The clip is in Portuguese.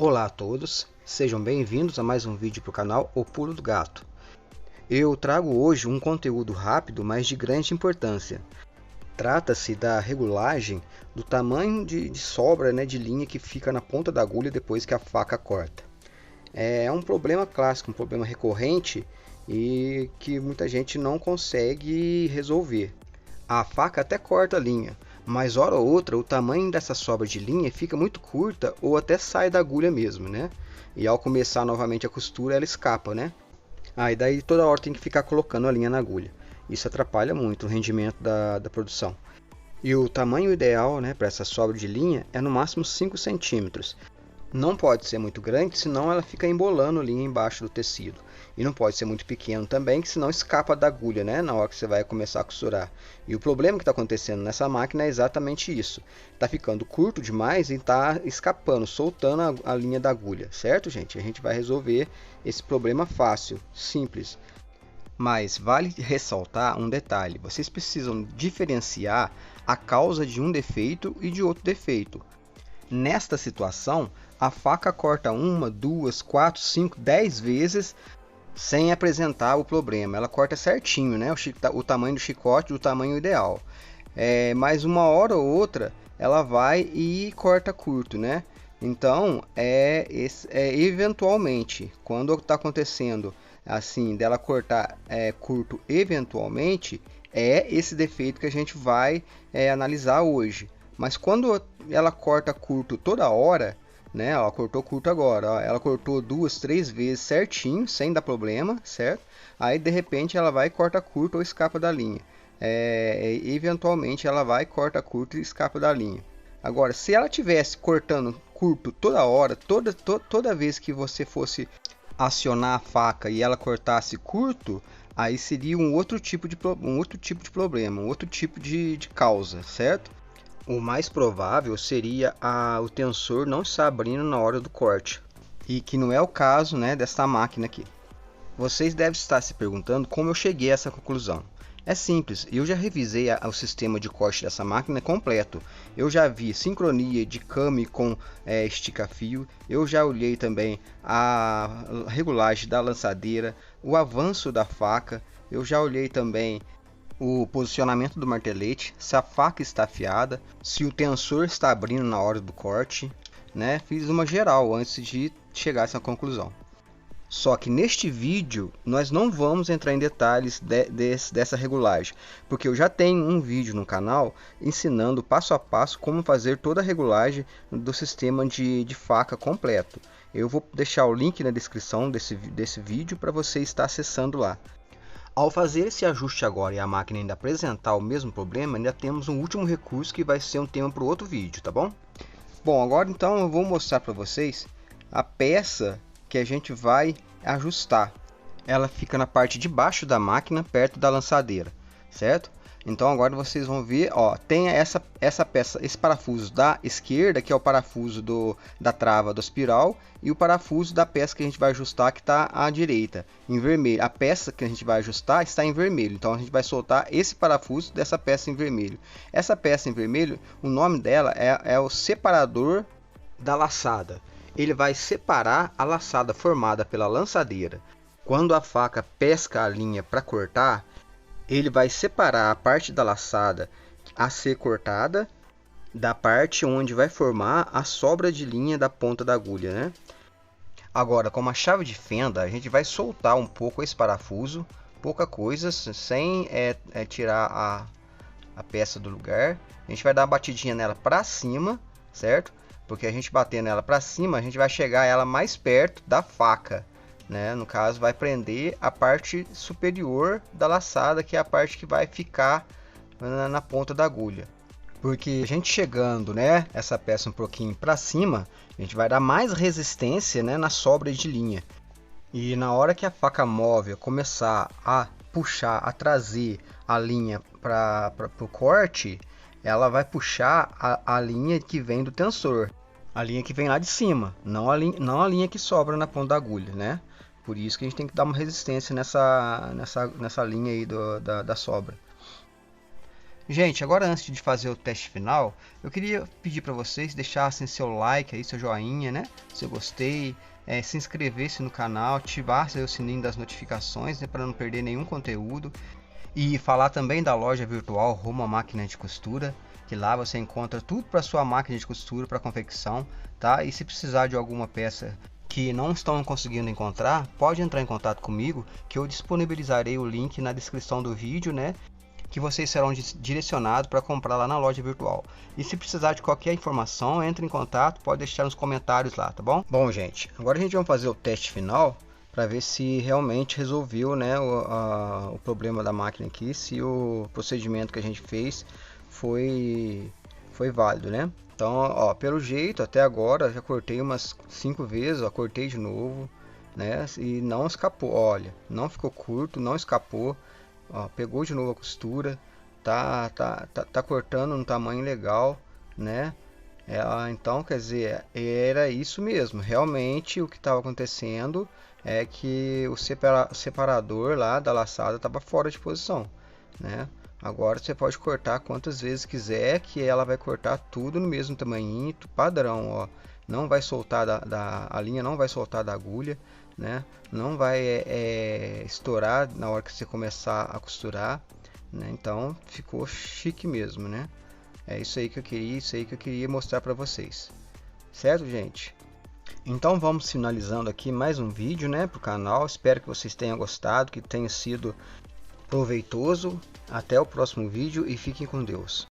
Olá a todos, sejam bem-vindos a mais um vídeo para o canal O Pulo do Gato. Eu trago hoje um conteúdo rápido, mas de grande importância. Trata-se da regulagem do tamanho de sobra, de linha que fica na ponta da agulha depois que a faca corta. É um problema clássico, um problema recorrente e que muita gente não consegue resolver. A faca até corta a linha, mas hora ou outra o tamanho dessa sobra de linha fica muito curta ou até sai da agulha mesmo, E ao começar novamente a costura ela escapa, e daí toda hora tem que ficar colocando a linha na agulha. Isso atrapalha muito o rendimento da produção. E o tamanho ideal, para essa sobra de linha é no máximo 5 centímetros. Não pode ser muito grande, senão ela fica embolando a linha embaixo do tecido. E não pode ser muito pequeno também, que senão escapa da agulha, na hora que você vai começar a costurar. E o problema que está acontecendo nessa máquina é exatamente isso. Está ficando curto demais e está escapando, soltando a linha da agulha, certo, gente? A gente vai resolver esse problema fácil, simples. Mas vale ressaltar um detalhe: vocês precisam diferenciar a causa de um defeito e de outro defeito. Nesta situação, a faca corta 1, 2, 4, 5, 10 vezes sem apresentar o problema. Ela corta certinho, o tamanho do chicote, o tamanho ideal. Mas uma hora ou outra ela vai e corta curto, Então, eventualmente, quando está acontecendo assim, dela cortar curto eventualmente, é esse defeito que a gente vai analisar hoje. Mas quando ela corta curto toda hora, ela cortou curto agora, ó, ela cortou 2, 3 vezes certinho, sem dar problema, certo? Aí de repente ela vai e corta curto ou escapa da linha. Eventualmente ela vai, corta curto e escapa da linha. Agora, se ela tivesse cortando curto toda hora, toda vez que você fosse acionar a faca e ela cortasse curto, aí seria um outro tipo de problema, um outro tipo de causa, certo? O mais provável seria o tensor não estar abrindo na hora do corte, e que não é o caso dessa máquina aqui. Vocês devem estar se perguntando como eu cheguei a essa conclusão. É simples, eu já revisei o sistema de corte dessa máquina completo. Eu já vi sincronia de came com estica-fio, eu já olhei também a regulagem da lançadeira, o avanço da faca, eu já olhei também o posicionamento do martelete, se a faca está afiada, se o tensor está abrindo na hora do corte, Fiz uma geral antes de chegar a essa conclusão. Só que neste vídeo nós não vamos entrar em detalhes dessa regulagem, porque eu já tenho um vídeo no canal ensinando passo a passo como fazer toda a regulagem do sistema de faca completo. Eu vou deixar o link na descrição desse vídeo para você estar acessando lá. Ao fazer esse ajuste agora e a máquina ainda apresentar o mesmo problema, ainda temos um último recurso que vai ser um tema para o outro vídeo, tá bom? Bom, agora então eu vou mostrar para vocês a peça que a gente vai ajustar. Ela fica na parte de baixo da máquina, perto da lançadeira, certo? Então agora vocês vão ver, ó, tem essa peça, esse parafuso da esquerda, que é o parafuso da trava do espiral, e o parafuso da peça que a gente vai ajustar, que está à direita, em vermelho. A peça que a gente vai ajustar está em vermelho, então a gente vai soltar esse parafuso dessa peça em vermelho. Essa peça em vermelho, o nome dela é o separador da laçada. Ele vai separar a laçada formada pela lançadeira. Quando a faca pesca a linha para cortar, ele vai separar a parte da laçada a ser cortada da parte onde vai formar a sobra de linha da ponta da agulha, Agora, com uma chave de fenda, a gente vai soltar um pouco esse parafuso, pouca coisa, sem tirar a peça do lugar. A gente vai dar uma batidinha nela para cima, certo? Porque a gente bater nela para cima, a gente vai chegar ela mais perto da faca. No caso, vai prender a parte superior da laçada, que é a parte que vai ficar na ponta da agulha. Porque a gente chegando, essa peça um pouquinho para cima, a gente vai dar mais resistência, na sobra de linha. E na hora que a faca móvel começar a puxar, a trazer a linha para o corte, ela vai puxar a linha que vem do tensor. A linha que vem lá de cima, não a linha que sobra na ponta da agulha, Por isso que a gente tem que dar uma resistência nessa linha aí da sobra. Gente, agora antes de fazer o teste final, eu queria pedir para vocês deixassem seu like aí, seu joinha, né? Se eu gostei, se inscrevesse no canal, ativasse o sininho das notificações, né, para não perder nenhum conteúdo. E falar também da loja virtual Rumo à Máquina de Costura, que lá você encontra tudo para sua máquina de costura, para confecção, tá? E se precisar de alguma peça que não estão conseguindo encontrar, pode entrar em contato comigo, que eu disponibilizarei o link na descrição do vídeo, né? Que vocês serão direcionados para comprar lá na loja virtual. E se precisar de qualquer informação, entre em contato, pode deixar nos comentários lá, tá bom? Bom, gente, agora a gente vai fazer o teste final para ver se realmente resolveu, né, o problema da máquina aqui, se o procedimento que a gente fez foi válido, né? Então, ó, pelo jeito até agora já cortei umas 5 vezes, ó, cortei de novo, né? E não escapou, olha, não ficou curto, não escapou. Ó, pegou de novo a costura, tá cortando no tamanho legal, né? Então, quer dizer, era isso mesmo. Realmente o que estava acontecendo é que o separador lá da laçada estava fora de posição, né? Agora você pode cortar quantas vezes quiser, que ela vai cortar tudo no mesmo tamanho padrão, ó. Não vai soltar a linha, não vai soltar da agulha, né? Não vai estourar na hora que você começar a costurar, né? Então ficou chique mesmo, né? É isso aí que eu queria, isso aí que eu queria mostrar para vocês, certo, gente? Então vamos finalizando aqui mais um vídeo, né, para o canal. Espero que vocês tenham gostado, que tenha sido proveitoso. Até o próximo vídeo e fiquem com Deus.